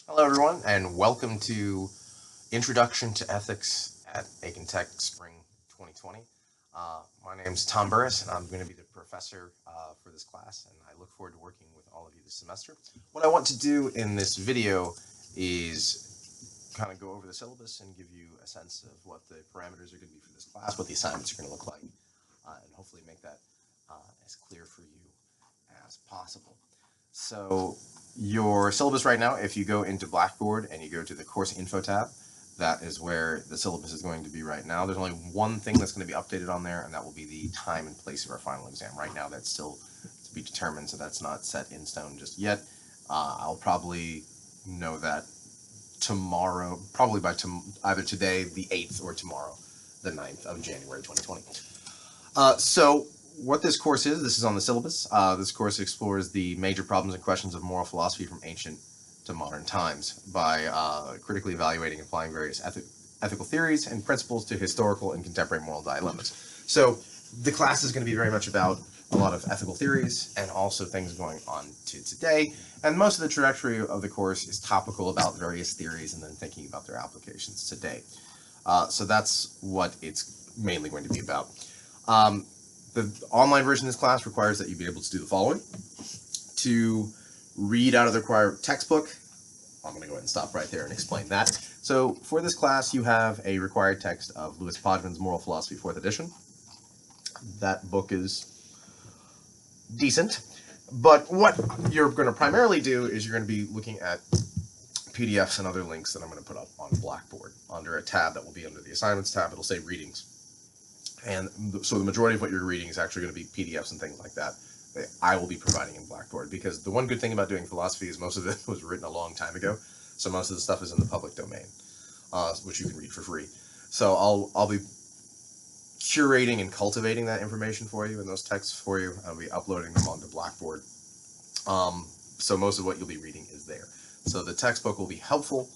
Hello, everyone, and welcome to Introduction to Ethics at Aiken Tech Spring 2020. My name is Tom Burris, and I'm going to be the professor for this class, and I look forward to working with all of you this semester. What I want to do in this video is kind of go over the syllabus and give you a sense of what the parameters are going to be for this class, what the assignments are going to look like, and hopefully make that as clear for you as possible. So your syllabus right now, if you go into Blackboard and you go to the course info tab, that is where the syllabus is going to be right now. There's only one thing that's going to be updated on there, and that will be the time and place of our final exam. Right now, that's still to be determined, so that's not set in stone just yet. I'll probably know that tomorrow, probably by either today, the 8th, or tomorrow, the 9th of January 2020. So what this course is, this is on the syllabus. This course explores the major problems and questions of moral philosophy from ancient to modern times by critically evaluating and applying various ethical theories and principles to historical and contemporary moral dilemmas. So the class is going to be very much about a lot of ethical theories and also things going on to today. And most of the trajectory of the course is topical about various theories and then thinking about their applications today. So that's what it's mainly going to be about. The online version of this class requires that you be able to do the following. To read out of the required textbook, I'm going to go ahead and stop right there and explain that. So for this class, you have a required text of Louis Podman's Moral Philosophy, 4th edition. That book is decent, but what you're going to primarily do is you're going to be looking at PDFs and other links that I'm going to put up on Blackboard under a tab that will be under the Assignments tab. It'll say Readings. And so the majority of what you're reading is actually going to be PDFs and things like that I will be providing in Blackboard, because the one good thing about doing philosophy is most of it was written a long time ago, so most of the stuff is in the public domain, which you can read for free. So I'll be curating and cultivating that information for you and those texts for you. I'll be uploading them onto Blackboard. So most of what you'll be reading is there. So the textbook will be helpful.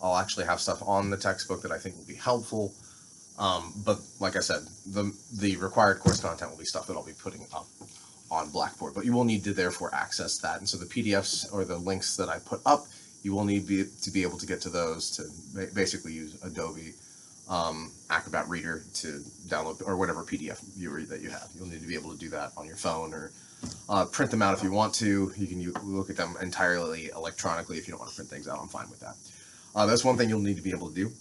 I'll actually have stuff on the textbook that I think will be helpful. But like I said, the required course content will be stuff that I'll be putting up on Blackboard, but you will need to therefore access that. And so the PDFs or the links that I put up, you will need to be able to get to those to basically use Adobe Acrobat Reader to download, or whatever PDF viewer that you have. You'll need to be able to do that on your phone, or print them out if you want to. You can look at them entirely electronically if you don't want to print things out. I'm fine with that. That's one thing you'll need to be able to do.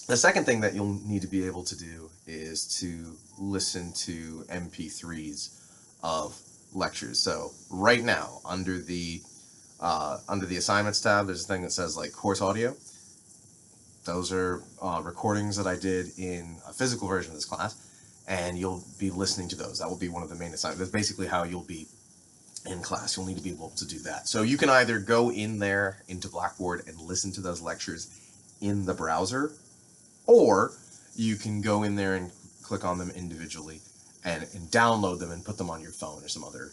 The second thing that you'll need to be able to do is to listen to MP3s of lectures. So right now, under the assignments tab, there's a thing that says like course audio. Those are recordings that I did in a physical version of this class, and you'll be listening to those. That will be one of the main assignments. That's basically how you'll be in class. You'll need to be able to do that. So you can either go in there into Blackboard and listen to those lectures in the browser, or you can go in there and click on them individually and download them and put them on your phone or some other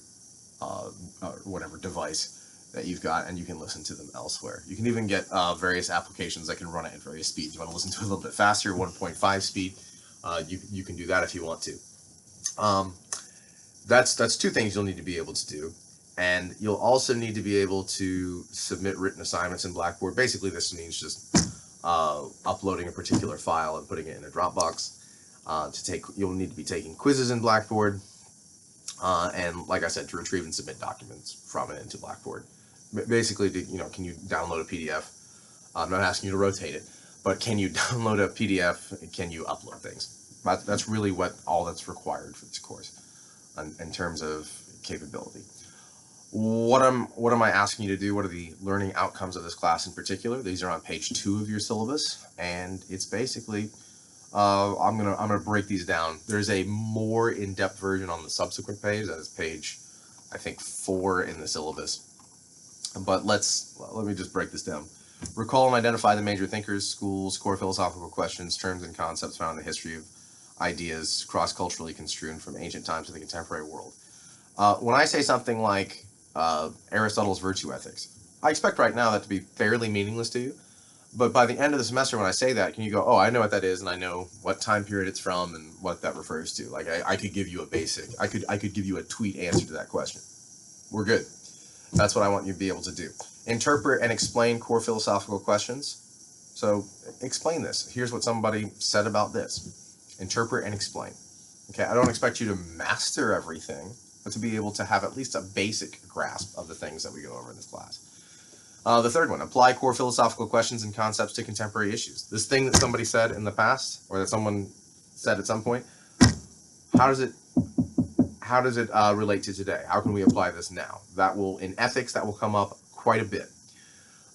whatever device that you've got, and you can listen to them elsewhere. You can even get various applications that can run it at various speeds. You want to listen to it a little bit faster, 1.5 speed, you can do that if you want to. That's two things you'll need to be able to do. And you'll also need to be able to submit written assignments in Blackboard. Basically, this means just uploading a particular file and putting it in a Dropbox. You'll need to be taking quizzes in Blackboard, and like I said, to retrieve and submit documents from it into Blackboard. Basically, can you download a PDF? I'm not asking you to rotate it, but can you download a PDF? Can you upload things? That's really all that's required for this course in terms of capability. What am I asking you to do? What are the learning outcomes of this class in particular? These are on page 2 of your syllabus, and it's basically I'm gonna break these down. There's a more in-depth version on the subsequent page. That is page, I think, 4 in the syllabus. But let me just break this down. Recall and identify the major thinkers, schools, core philosophical questions, terms, and concepts found in the history of ideas cross-culturally construed from ancient times to the contemporary world. When I say something like Aristotle's virtue ethics, I expect right now that to be fairly meaningless to you. But by the end of the semester, when I say that, can you go, oh, I know what that is, and I know what time period it's from and what that refers to? Like, I could give you a basic, I could give you a tweet answer to that question. We're good. That's what I want you to be able to do. Interpret and explain core philosophical questions. So explain this. Here's what somebody said about this. Interpret and explain. Okay, I don't expect you to master everything, but to be able to have at least a basic grasp of the things that we go over in this class. The third one, apply core philosophical questions and concepts to contemporary issues. This thing that somebody said in the past, or that someone said at some point, how does it relate to today? How can we apply this now? That will, in ethics, that will come up quite a bit.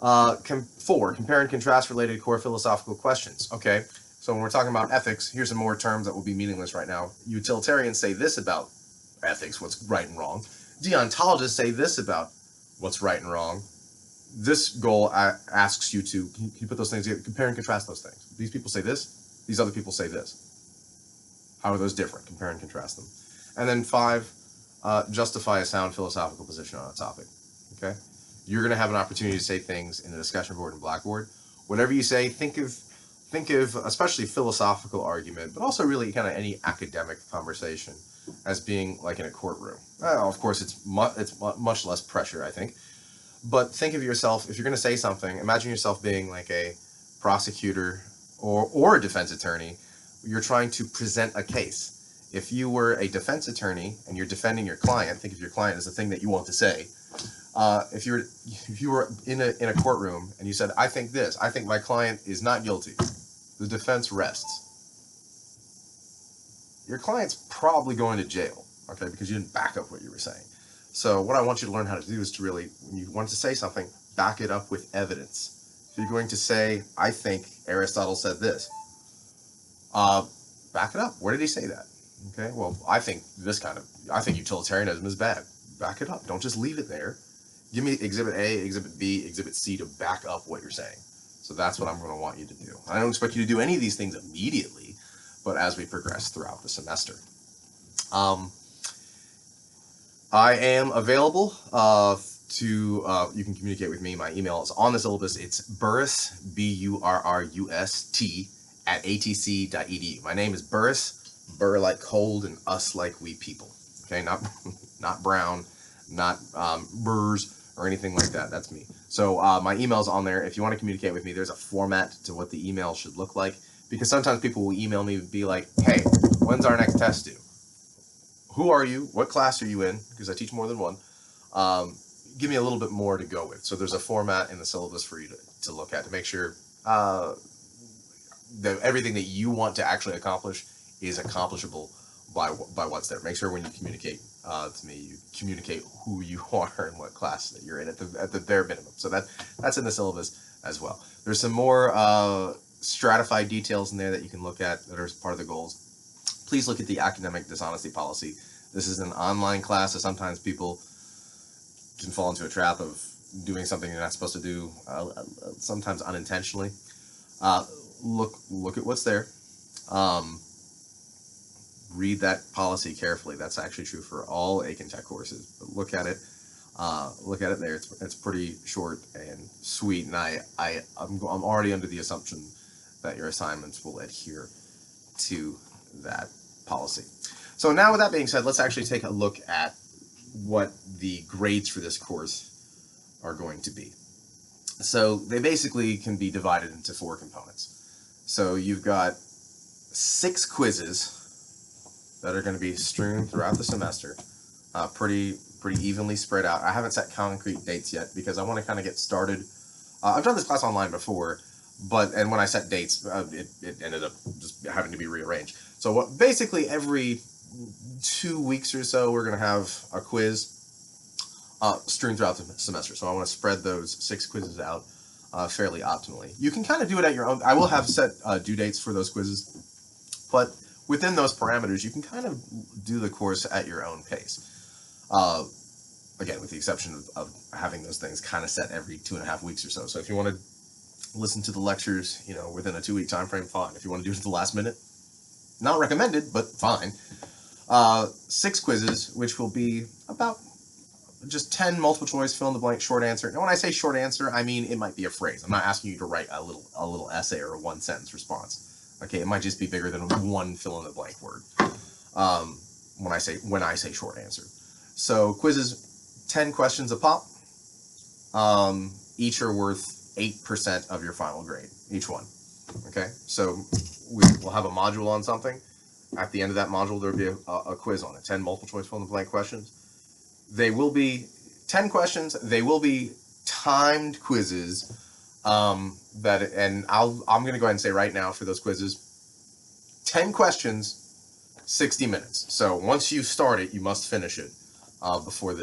4, compare and contrast related core philosophical questions. Okay, so when we're talking about ethics, here's some more terms that will be meaningless right now. Utilitarians say this about ethics, what's right and wrong. Deontologists say this about what's right and wrong. This goal asks you to, can you put those things together, compare and contrast those things. These people say this, these other people say this. How are those different? Compare and contrast them. And then 5, justify a sound philosophical position on a topic. Okay? You're going to have an opportunity to say things in the discussion board and Blackboard. Whatever you say, think of especially philosophical argument, but also really kind of any academic conversation as being like in a courtroom. Well, of course, it's much less pressure, I think. But think of yourself, if you're going to say something, imagine yourself being like a prosecutor or a defense attorney. You're trying to present a case. If you were a defense attorney and you're defending your client, think of your client as the thing that you want to say. If you were in a courtroom and you said, I think this, I think my client is not guilty, the defense rests. Your client's probably going to jail, okay, because you didn't back up what you were saying. So what I want you to learn how to do is to really, when you want to say something, back it up with evidence. If you're going to say, I think Aristotle said this, back it up. Where did he say that? Okay, well, I think utilitarianism is bad. Back it up. Don't just leave it there. Give me exhibit A, exhibit B, exhibit C to back up what you're saying. So that's what I'm going to want you to do. I don't expect you to do any of these things immediately, but as we progress throughout the semester. I am available you can communicate with me. My email is on the syllabus. It's Burrus, B-U-R-R-U-S-T, @atc.edu. My name is Burrus, Burr like cold and us like we people. Okay, not brown, not Burrs or anything like that. That's me. So my email's on there. If you want to communicate with me, there's a format to what the email should look like, because sometimes people will email me and be like, hey, when's our next test due? Who are you? What class are you in? Because I teach more than one. Give me a little bit more to go with. So there's a format in the syllabus for you to look at to make sure that everything that you want to actually accomplish is accomplishable by what's there. Make sure when you communicate to me, you communicate who you are and what class that you're in at the bare minimum. So that's in the syllabus as well. There's some more stratified details in there that you can look at that are part of the goals. Please look at the academic dishonesty policy. This is an online class, so sometimes people can fall into a trap of doing something you're not supposed to do, sometimes unintentionally. Look at what's there. Read that policy carefully. That's actually true for all ACON-Tech courses. But look at it there. It's pretty short and sweet, and I'm already under the assumption that your assignments will adhere to that policy. So now with that being said, let's actually take a look at what the grades for this course are going to be. So they basically can be divided into 4 components. So you've got 6 quizzes that are going to be strewn throughout the semester, pretty evenly spread out. I haven't set concrete dates yet because I want to kind of get started. I've done this class online before, and when I set dates, it ended up just having to be rearranged. So basically every 2 weeks or so, we're going to have a quiz strewn throughout the semester. So I want to spread those 6 quizzes out fairly optimally. You can kind of do it at your own. I will have set due dates for those quizzes, but within those parameters, you can kind of do the course at your own pace. Again, with the exception of having those things kind of set every 2.5 weeks or so. So if you want to listen to the lectures, within a 2-week time frame, fine. If you want to do it at the last minute, not recommended, but fine. 6 quizzes, which will be about just 10 multiple choice, fill in the blank, short answer. Now, when I say short answer, I mean it might be a phrase. I'm not asking you to write a little essay or a 1-sentence response. Okay, it might just be bigger than one fill in the blank word. When I say short answer. So quizzes, 10 questions a pop. Each are worth 8% of your final grade, each one. Okay, so we'll have a module on something. At the end of that module, there'll be a quiz on it, 10 multiple choice fill in the blank questions. They will be 10 questions. They will be timed quizzes. I'm going to go ahead and say right now for those quizzes, 10 questions, 60 minutes. So once you start it, you must finish it before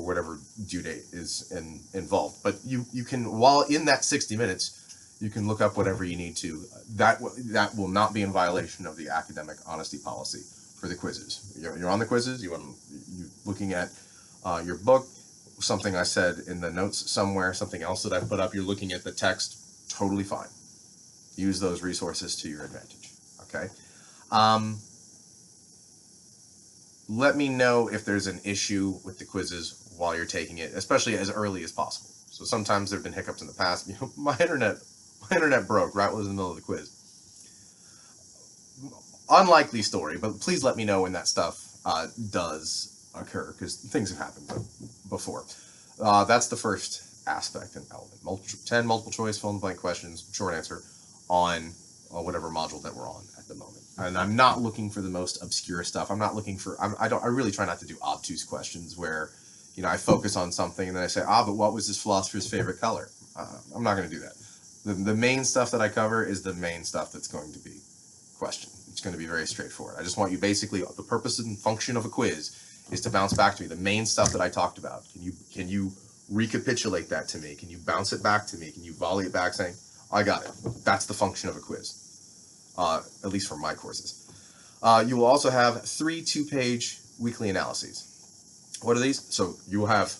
whatever due date is involved. But you can, while in that 60 minutes, you can look up whatever you need to. That will not be in violation of the academic honesty policy for the quizzes. You're on the quizzes. You're looking at your book, something I said in the notes somewhere, something else that I put up. You're looking at the text. Totally fine. Use those resources to your advantage. Okay. Let me know if there's an issue with the quizzes while you're taking it, especially as early as possible. So sometimes there have been hiccups in the past. You know, my internet broke right when it was in the middle of the quiz. Unlikely story, but please let me know when that stuff does occur, because things have happened before. That's the first aspect and element. 10 multiple choice fill in the blank questions, short answer, on whatever module that we're on at the moment. And I'm not looking for the most obscure stuff. I'm not looking for, I really try not to do obtuse questions where, you know, I focus on something and then I say, but what was this philosopher's favorite color? I'm not going to do that. The main stuff that I cover is the main stuff that's going to be questioned. It's going to be very straightforward. I just want you, basically, the purpose and function of a quiz is to bounce back to me the main stuff that I talked about. Can you recapitulate that to me? Can you bounce it back to me? Can you volley it back saying, I got it? That's the function of a quiz, at least for my courses. You will also have 3 2-page weekly analyses. What are these? So you will have,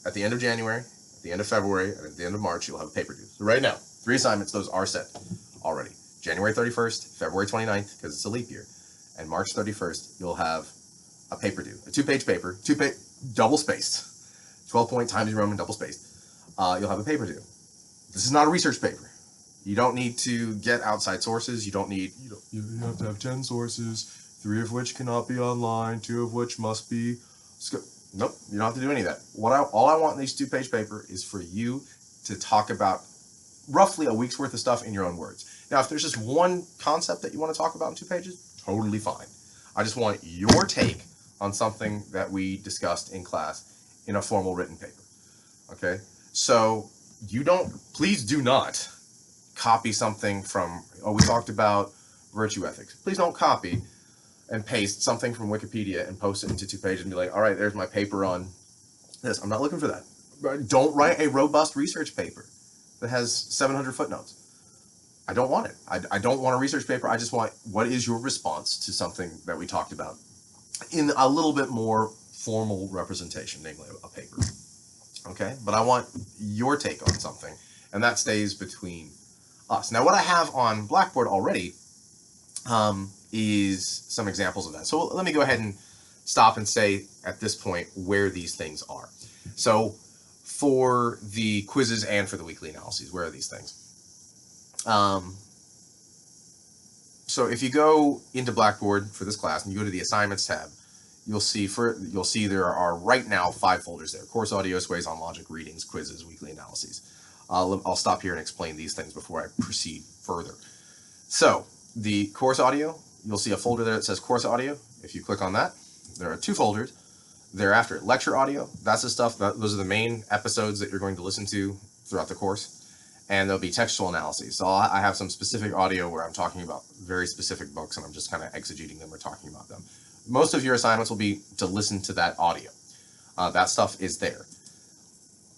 at the end of January, at the end of February, and at the end of March, you'll have a paper due. So right now, 3 assignments, those are set already. January 31st, February 29th, because it's a leap year, and March 31st, you'll have a paper due. A 2-page paper, double-spaced, 12-point Times New Roman double-spaced. You'll have a paper due. This is not a research paper. You don't need to get outside sources. You have to have 10 sources, 3 of which cannot be online, 2 of which must be. Nope, you don't have to do any of that. All I want in this 2-page paper is for you to talk about roughly a week's worth of stuff in your own words. Now, if there's just one concept that you want to talk about in 2 pages, totally fine. I just want your take on something that we discussed in class in a formal written paper. Okay? So please do not copy something from, we talked about virtue ethics. Please don't copy and paste something from Wikipedia and post it into 2 pages and be like, all right, there's my paper on this. I'm not looking for that. Don't write a robust research paper that has 700 footnotes. I don't want it. I don't want a research paper. I just want, what is your response to something that we talked about in a little bit more formal representation, namely a paper. Okay? But I want your take on something, and that stays between us. Now, what I have on Blackboard already is some examples of that. So let me go ahead and stop and say at this point where these things are. So for the quizzes and for the weekly analyses, where are these things? So if you go into Blackboard for this class and you go to the assignments tab, you'll see there are right now 5 folders there: course audio, sways on logic, readings, quizzes, weekly analyses. I'll stop here and explain these things before I proceed further. So the course audio, you'll see a folder there that says course audio. If you click on that, there are 2 folders. Thereafter, lecture audio, that's the stuff, those are the main episodes that you're going to listen to throughout the course. And there'll be textual analyses. So I have some specific audio where I'm talking about very specific books and I'm just kind of exegeting them or talking about them. Most of your assignments will be to listen to that audio. That stuff is there.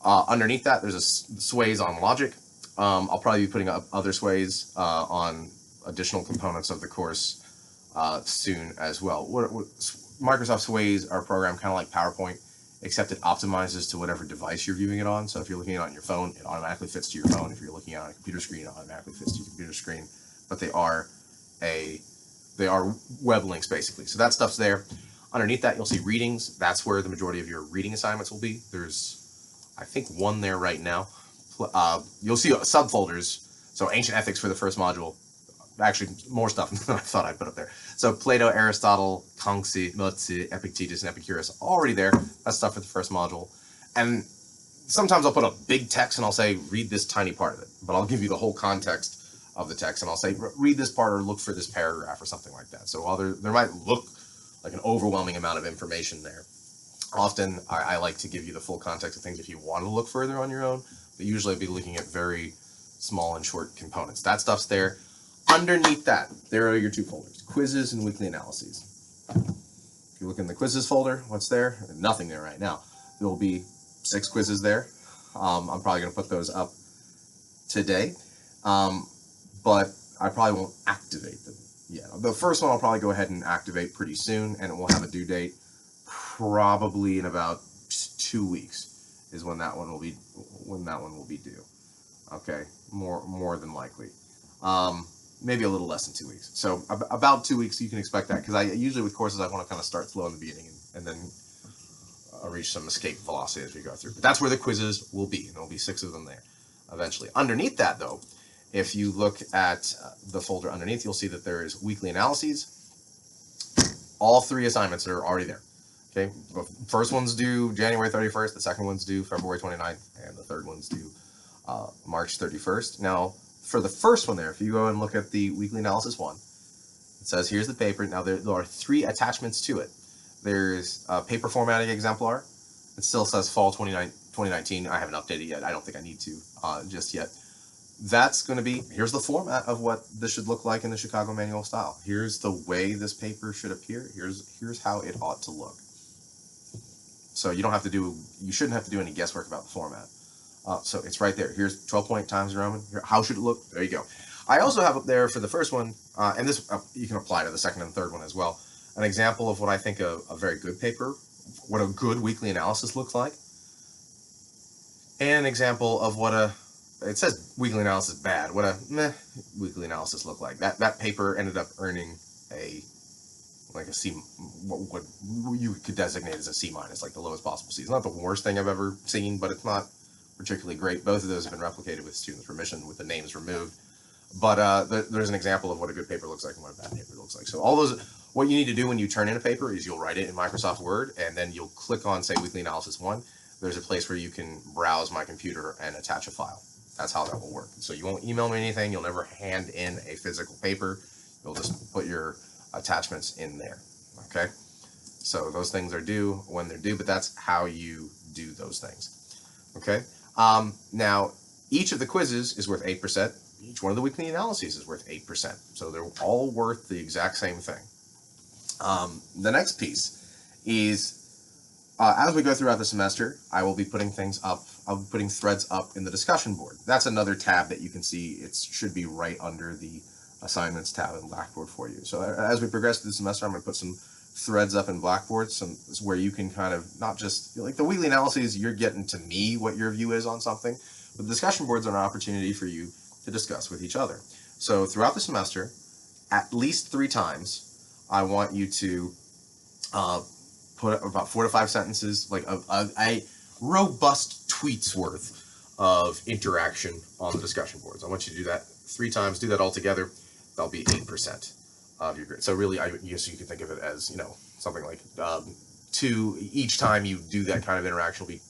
Underneath that, there's a sways on logic. I'll probably be putting up other sways on additional components of the course soon as well. Microsoft Sways are a program kind of like PowerPoint, except it optimizes to whatever device you're viewing it on. So if you're looking at it on your phone, it automatically fits to your phone. If you're looking at it on a computer screen, it automatically fits to your computer screen. But they are web links, basically. So that stuff's there. Underneath that, you'll see readings. That's where the majority of your reading assignments will be. There's, I think, 1 there right now. You'll see subfolders. So ancient ethics for the first module. Actually, more stuff than I thought I'd put up there. So Plato, Aristotle, Kangxi, Mozi, Epictetus, and Epicurus, already there. That's stuff for the first module. And sometimes I'll put a big text and I'll say, read this tiny part of it, but I'll give you the whole context of the text and I'll say, read this part or look for this paragraph or something like that. So while there might look like an overwhelming amount of information there, often I like to give you the full context of things if you want to look further on your own, but usually I'd be looking at very small and short components. That stuff's there. Underneath that, there are your two folders, quizzes and weekly analyses. If you look in the quizzes folder, what's there? Nothing there right now. There will be 6 quizzes there. I'm probably going to put those up today, but I probably won't activate them yet. The first one I'll probably go ahead and activate pretty soon, and it will have a due date probably in about 2 weeks is when that one will be due. Okay, more than likely. Maybe a little less than 2 weeks. So about 2 weeks you can expect that, because I usually with courses I want to kind of start slow in the beginning and then reach some escape velocity as we go through. But that's where the quizzes will be, and there'll be 6 of them there eventually. Underneath that though, if you look at the folder underneath, you'll see that there is weekly analyses. All 3 assignments are already there. Okay, the first one's due January 31st, the second one's due February 29th, and the third one's due March 31st. Now, for the first one there, if you go and look at the weekly analysis one, it says here's the paper. Now there are 3 attachments to it. There's a paper formatting exemplar. It still says fall 2019. I haven't updated yet. I don't think I need to just yet. That's going to be, here's the format of what this should look like in the Chicago Manual style. Here's the way this paper should appear. Here's how it ought to look. So you shouldn't have to do any guesswork about the format. So it's right there. Here's 12-point Times Roman. How should it look? There you go. I also have up there for the first one, and this you can apply to the second and third one as well, an example of what I think a very good paper, what a good weekly analysis looks like, and an example of what it says weekly analysis bad, what a meh weekly analysis look like. That paper ended up earning a C, what you could designate as a C-, like the lowest possible C. It's not the worst thing I've ever seen, but it's not particularly great. Both of those have been replicated with students' permission with the names removed. But there's an example of what a good paper looks like and what a bad paper looks like. So all those, what you need to do when you turn in a paper is you'll write it in Microsoft Word, and then you'll click on, say, Weekly Analysis 1. There's a place where you can browse my computer and attach a file. That's how that will work. So you won't email me anything. You'll never hand in a physical paper. You'll just put your attachments in there. Okay? So those things are due when they're due, but that's how you do those things. Okay? Now, each of the quizzes is worth 8%. Each one of the weekly analyses is worth 8%. So they're all worth the exact same thing. The next piece is, as we go throughout the semester, I will be putting things up. I'll be putting threads up in the discussion board. That's another tab that you can see. It should be right under the assignments tab in Blackboard for you. So as we progress through the semester, I'm going to put some threads up in Blackboard, where you can kind of not just, like the weekly analyses, you're getting to me what your view is on something, but the discussion boards are an opportunity for you to discuss with each other. So throughout the semester, at least 3 times, I want you to put about 4 to 5 sentences, like a robust tweet's worth of interaction on the discussion boards. I want you to do that 3 times. Do that all together. That'll be 8% of your grade. So really, I guess you could think of it as, something like 2 each time you do that kind of interaction will be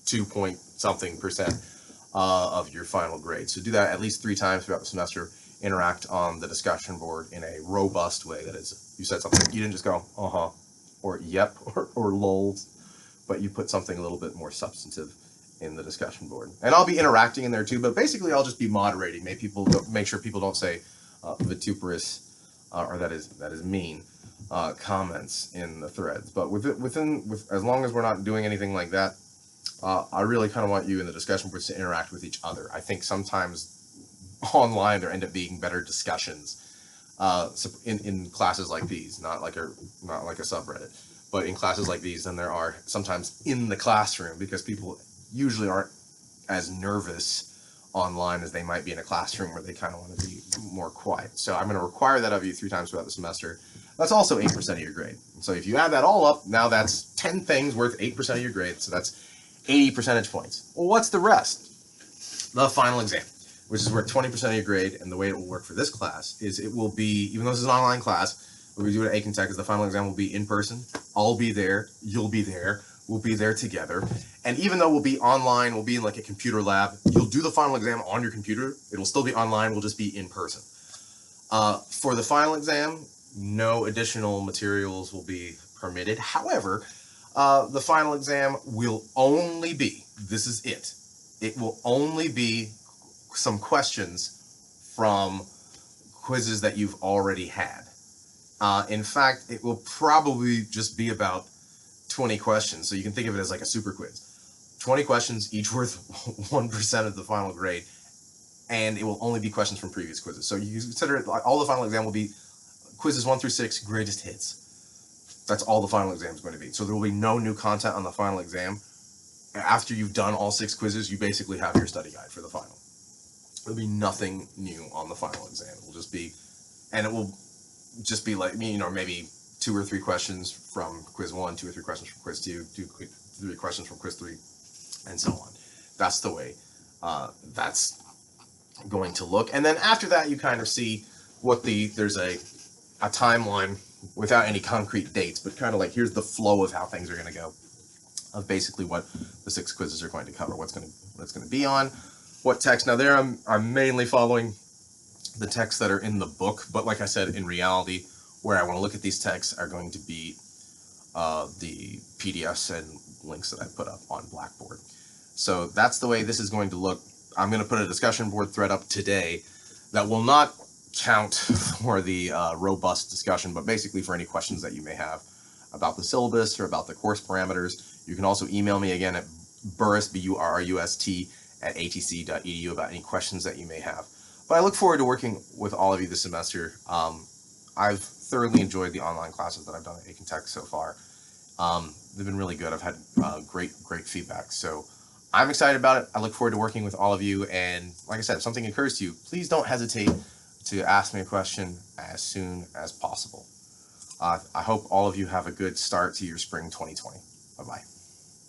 2-point-something% of your final grade. So do that at least 3 times throughout the semester. Interact on the discussion board in a robust way. That is, you said something, you didn't just go or yep or lols, but you put something a little bit more substantive in the discussion board. And I'll be interacting in there too, but basically I'll just be moderating. Make sure people don't say vituperous or that is mean comments in the threads. But as long as we're not doing anything like that, I really kind of want you in the discussion boards to interact with each other. I think sometimes online there end up being better discussions in classes like these, not like a subreddit, but in classes like these than there are sometimes in the classroom, because people usually aren't as nervous online as they might be in a classroom where they kind of want to be more quiet. So I'm going to require that of you 3 times throughout the semester. That's also 8% of your grade. So if you add that all up, now that's 10 things worth 8% of your grade. So that's 80 percentage points. Well, what's the rest? The final exam, which is worth 20% of your grade. And the way it will work for this class is it will be, even though this is an online class, what we do at Aiken Tech is the final exam will be in person. I'll be there. You'll be there. will be there together. And even though we'll be online, we'll be in like a computer lab, you'll do the final exam on your computer. It'll still be online, we'll just be in person. For the final exam, no additional materials will be permitted. However, the final exam will only be, this is it will only be some questions from quizzes that you've already had. In fact, it will probably just be about 20 questions. So you can think of it as like a super quiz. 20 questions, each worth 1% of the final grade, and it will only be questions from previous quizzes. So you consider it like all the final exam will be quizzes 1 through 6, greatest hits. That's all the final exam is going to be. So there will be no new content on the final exam. After you've done all 6 quizzes, you basically have your study guide for the final. There'll be nothing new on the final exam. It will just be, and it will just be like, you know, maybe 2 or 3 questions from quiz 1, 2 or 3 questions from quiz 2, 3 questions from quiz 3, and so on. That's the way that's going to look. And then after that, you kind of see what there's a timeline without any concrete dates, but kind of like here's the flow of how things are going to go, of basically what the 6 quizzes are going to cover, what's going to be on, what text. Now there I'm mainly following the texts that are in the book, but like I said, in reality, where I want to look at these texts are going to be the PDFs and links that I put up on Blackboard. So that's the way this is going to look. I'm going to put a discussion board thread up today that will not count for the robust discussion, but basically for any questions that you may have about the syllabus or about the course parameters. You can also email me again at burrust, B-U-R-R-U-S-T, at atc.edu about any questions that you may have. But I look forward to working with all of you this semester. I've thoroughly enjoyed the online classes that I've done at Aiken Tech so far. They've been really good. I've had great feedback. So I'm excited about it. I look forward to working with all of you. And like I said, if something occurs to you, please don't hesitate to ask me a question as soon as possible. I hope all of you have a good start to your spring 2020. Bye-bye.